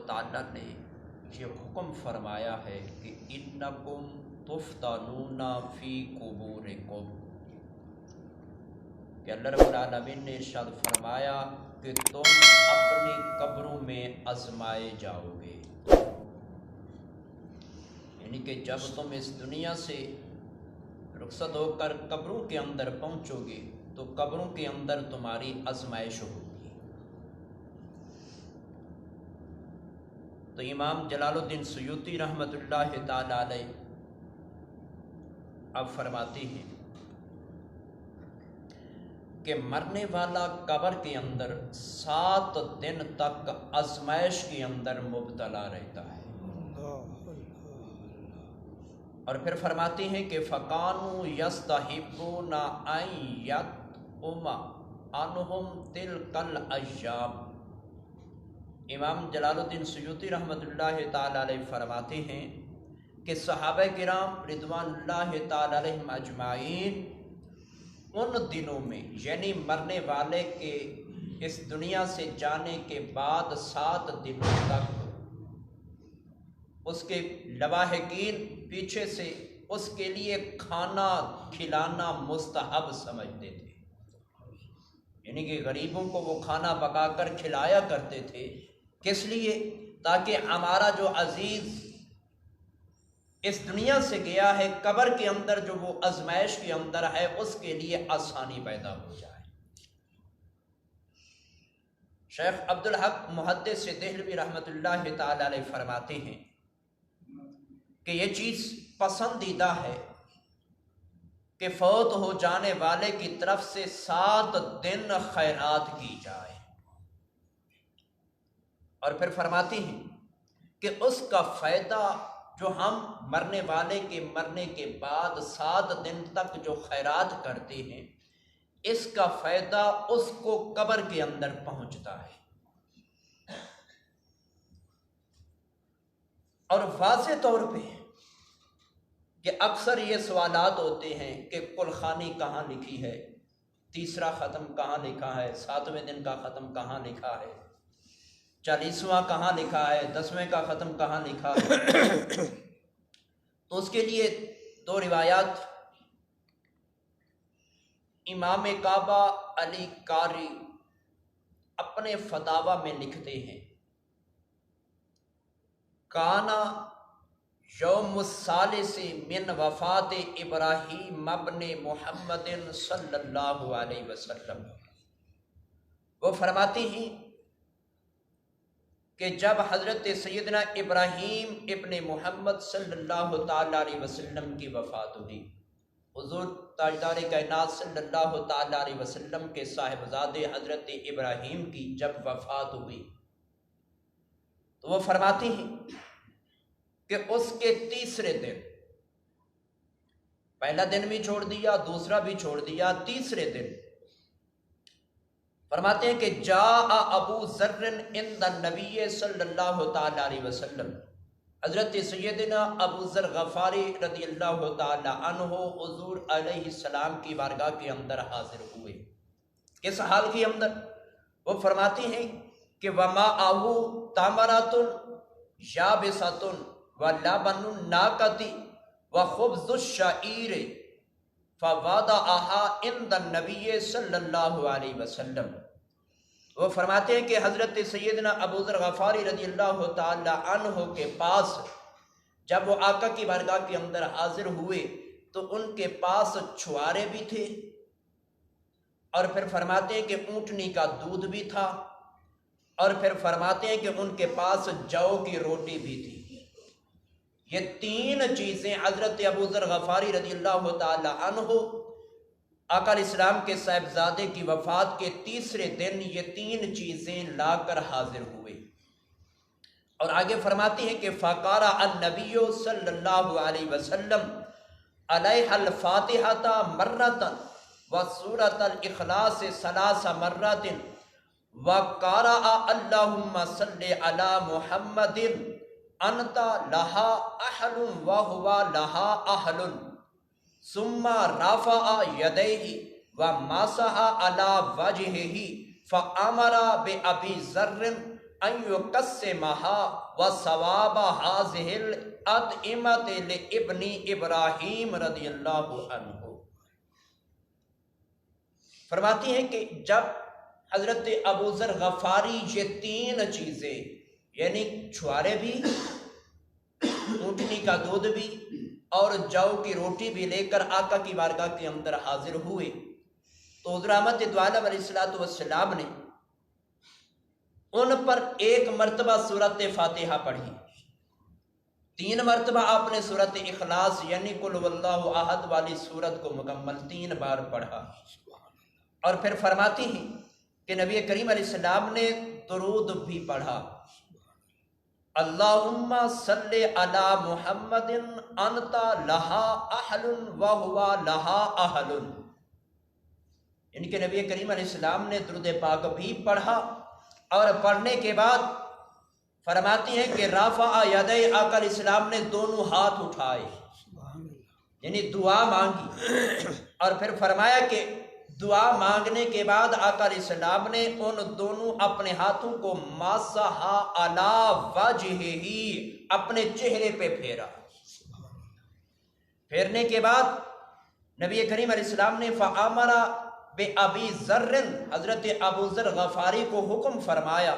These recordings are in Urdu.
تعالیٰ نے یہ حکم فرمایا ہے کہ انکم تفتنون فی قبورکم، کہ اللہ رب العالمین نے ارشاد فرمایا کہ تم اپنی قبروں میں آزمائے جاؤ گے، یعنی کہ جب تم اس دنیا سے رخصت ہو کر قبروں کے اندر پہنچو گے تو قبروں کے اندر تمہاری آزمائش ہوگی۔ تو امام جلال الدین سیوطی رحمۃ اللہ تعالی علیہ اب فرماتے ہیں کہ مرنے والا قبر کے اندر 7 دن تک آزمائش کے اندر مبتلا رہتا ہے، اور پھر فرماتے ہیں کہ فَقَانُوا يَسْتَحِبُّونَ أَن يَطْعُمَ عَنْهُمْ تِلْكَ الْأَيَّامِ۔ امام جلال الدین سیوطی رحمۃ اللہ تعالی علیہ فرماتے ہیں کہ صحابہ کرام رضوان اللہ تعالی علیہم اجمعین ان دنوں میں، یعنی مرنے والے کے اس دنیا سے جانے کے بعد 7 دنوں تک اس کے لواحقین پیچھے سے اس کے لیے کھانا کھلانا مستحب سمجھتے تھے، یعنی کہ غریبوں کو وہ کھانا پکا کر کھلایا کرتے تھے۔ کس لیے؟ تاکہ ہمارا جو عزیز اس دنیا سے گیا ہے قبر کے اندر جو وہ آزمائش کے اندر ہے اس کے لیے آسانی پیدا ہو جائے۔ شیخ عبدالحق محدث دہلوی رحمۃ اللہ تعالی علیہ فرماتے ہیں کہ یہ چیز پسندیدہ ہے کہ فوت ہو جانے والے کی طرف سے 7 دن خیرات کی جائے، اور پھر فرماتے ہیں کہ اس کا فائدہ جو ہم مرنے والے کے مرنے کے بعد 7 دن تک جو خیرات کرتے ہیں اس کا فائدہ اس کو قبر کے اندر پہنچتا ہے۔ اور واضح طور پہ کہ اکثر یہ سوالات ہوتے ہیں کہ کل خوانی کہاں لکھی ہے، تیسرا ختم کہاں لکھا ہے، 7ویں دن کا ختم کہاں لکھا ہے، 40واں کہاں لکھا ہے، 10ویں کا ختم کہاں لکھا ہے۔ تو اس کے لیے 2 روایات امام کعبہ علی قاری اپنے فتاوی میں لکھتے ہیں، کانا یوم الثالث من وفات ابراہیم ابن محمد صلی اللہ علیہ وسلم۔ وہ فرماتے ہیں کہ جب حضرت سیدنا ابراہیم ابن محمد صلی اللہ تعالی علیہ وسلم کی وفات ہوئی، حضور تاجدار کائنات صلی اللہ تعالی علیہ وسلم کے صاحبزادے حضرت ابراہیم کی جب وفات ہوئی تو وہ فرماتے ہیں کہ اس کے تیسرے دن، پہلا دن بھی چھوڑ دیا، دوسرا بھی چھوڑ دیا، تیسرے دن فرماتے ہیں کہ جاء ابو ذر عند النبی صلی اللہ تعالی علیہ وسلم، حضرت سیدنا ابو ذر غفاری رضی اللہ تعالی عنہ حضور علیہ السلام کی بارگاہ کے اندر حاضر ہوئے۔ کس حال کے اندر؟ وہ فرماتے ہیں کہ وَمَعَهُ تَمْرَةٌ يَابِسَةٌ وَلَبَنُ النَّاقَةِ وَخُبْزُ الشَّعِيرِ فَوَضَعَهَا عِندَ النَّبِيِّ صلی اللہ علیہ وسلم۔ وہ فرماتے ہیں کہ حضرت سیدنا ابو ذر غفاری رضی اللہ تعالی عنہ کے پاس جب وہ آقا کی بارگاہ کے اندر حاضر ہوئے تو ان کے پاس چھوارے بھی تھے، اور پھر فرماتے ہیں کہ اونٹنی کا دودھ بھی تھا، اور پھر فرماتے ہیں کہ ان کے پاس جو کی روٹی بھی تھی۔ یہ 3 چیزیں حضرت ابو ذر غفاری رضی اللہ تعالی عنہ آقا علیہ السلام کے صاحبزادے کی وفات کے تیسرے دن یہ 3 چیزیں لا کر حاضر ہوئے، اور آگے فرماتی ہیں کہ فَقَرَأَ النَّبِيُّ صلی اللہ علیہ وسلم عَلَيْهَا الْفَاتِحَةَ مَرَّةً وَسُورَةَ الْإِخْلَاصِ 3 مرات وَقَرَأَ اللَّهُمَّ صَلِّ عَلَى مُحَمَّدٍ أَنْتَ لَهَا أَهْلٌ وَهُوَ لَهَا أَهْلٌ ثم رفع يديه ومسح على وجهه فأمر بأبي ذر ان یقسمھا وثواب ھذہ الاطعمۃ لابن ابراہیم رضی اللہ عنہ۔ فرماتی ہیں کہ جب حضرت ابو ذر غفاری یہ تین چیزیں یعنی چھوارے بھی، اونٹنی کا دودھ بھی اور جو کی روٹی بھی لے کر آقا کی بارگاہ کے اندر حاضر ہوئے تو حضور احمد دو عالم علیہ الصلوۃ والسلام نے ان پر ایک مرتبہ سورۃ فاتحہ پڑھی، 3 مرتبہ آپ نے سورۃ اخلاص یعنی قل هو اللہ احد والی سورت کو مکمل 3 بار پڑھا، اور پھر فرماتی ہیں کہ نبی کریم علیہ السلام نے درود بھی پڑھا، اللہم صلی علی محمد انت لہا اہل وہو لہا اہل، یعنی کہ نبی کریم علیہ السلام نے درود پاک بھی پڑھا، اور پڑھنے کے بعد فرماتی ہیں کہ رافع یدی، آقا علیہ السلام نے دونوں ہاتھ اٹھائے یعنی دعا مانگی، اور پھر فرمایا کہ دعا مانگنے کے بعد آقا علیہ السلام نے ان دونوں اپنے ہاتھوں کو مسح علی وجہہ، اپنے چہرے پہ پھیرا، پھیرنے کے بعد نبی کریم علیہ السلام نے فامر بابی ذر، حضرت ابو ذر غفاری کو حکم فرمایا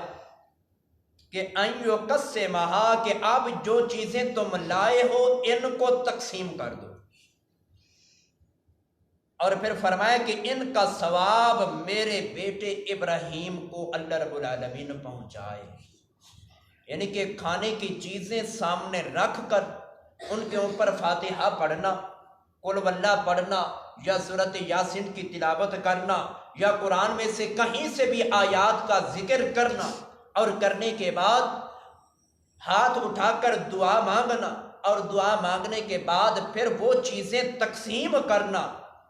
کہ ان یقسمھا، کہ اب جو چیزیں تم لائے ہو ان کو تقسیم کر دو، اور پھر فرمایا کہ ان کا ثواب میرے بیٹے ابراہیم کو اللہ رب العالمین پہنچائے، یعنی کہ کھانے کی چیزیں سامنے رکھ کر ان کے اوپر فاتحہ پڑھنا، قل واللہ پڑھنا، یا سورۃ یاسین کی تلاوت کرنا، یا قرآن میں سے کہیں سے بھی آیات کا ذکر کرنا، اور کرنے کے بعد ہاتھ اٹھا کر دعا مانگنا، اور دعا مانگنے کے بعد پھر وہ چیزیں تقسیم کرنا،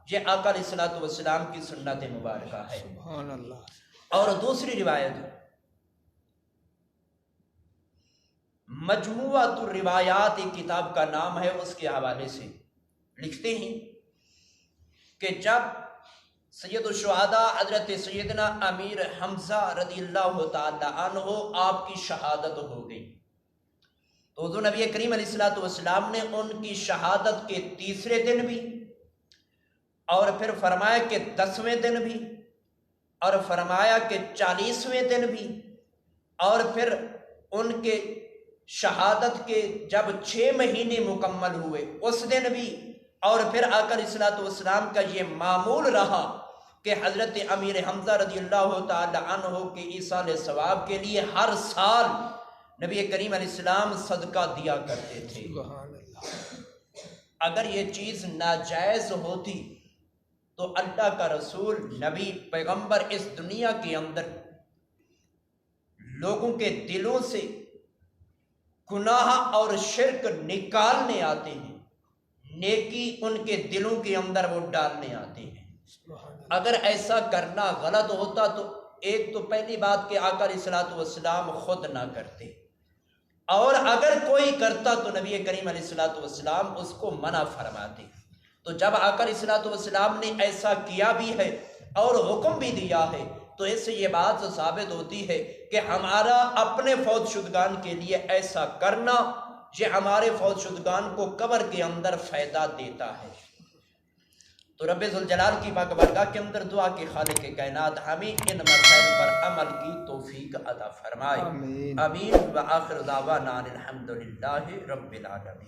یہ آقا علیہ الصلوۃ والسلام کی سنت مبارکہ ہے۔ سبحان اللہ۔ اور دوسری روایت مجموعۃ الروایات ایک کتاب کا نام ہے، اس کے حوالے سے لکھتے ہیں کہ جب سید الشہداء حضرت سیدنا امیر حمزہ رضی اللہ تعالی عنہ آپ کی شہادت ہو گئی تو حضور نبی کریم علیہ الصلوۃ والسلام نے ان کی شہادت کے تیسرے دن بھی، اور پھر فرمایا کہ 10ویں دن بھی، اور فرمایا کہ 40ویں دن بھی، اور پھر ان کے شہادت کے جب 6 مہینے مکمل ہوئے اس دن بھی، اور پھر آقا علیہ الصلوۃ والسلام کا یہ معمول رہا کہ حضرت امیر حمزہ رضی اللہ تعالی عنہ کے ایصال ثواب کے لیے ہر سال نبی کریم علیہ السلام صدقہ دیا کرتے تھے۔ اگر یہ چیز ناجائز ہوتی تو اللہ کا رسول نبی پیغمبر اس دنیا کے اندر لوگوں کے دلوں سے گناہ اور شرک نکالنے آتے ہیں، نیکی ان کے دلوں کے اندر وہ ڈالنے آتے ہیں۔ اگر ایسا کرنا غلط ہوتا تو ایک تو پہلی بات کہ آقا علیہ الصلوۃ والسلام خود نہ کرتے، اور اگر کوئی کرتا تو نبی کریم علیہ الصلوۃ والسلام اس کو منع فرماتے۔ تو جب آقا علیہ الصلوۃ والسلام نے ایسا کیا بھی ہے اور حکم بھی دیا ہے تو اس سے یہ بات ثابت ہوتی ہے کہ ہمارا اپنے فوت شدگان کے لیے ایسا کرنا یہ ہمارے فوت شدگان کو قبر کے اندر فائدہ دیتا ہے۔ تو رب ذوالجلال کی پاک بارگاہ کے اندر دعا کہ خالق کائنات ہمیں ان مسائل پر عمل کی توفیق عطا فرمائے، آمین۔ وآخر دعوانا الحمدللہ رب العالمین۔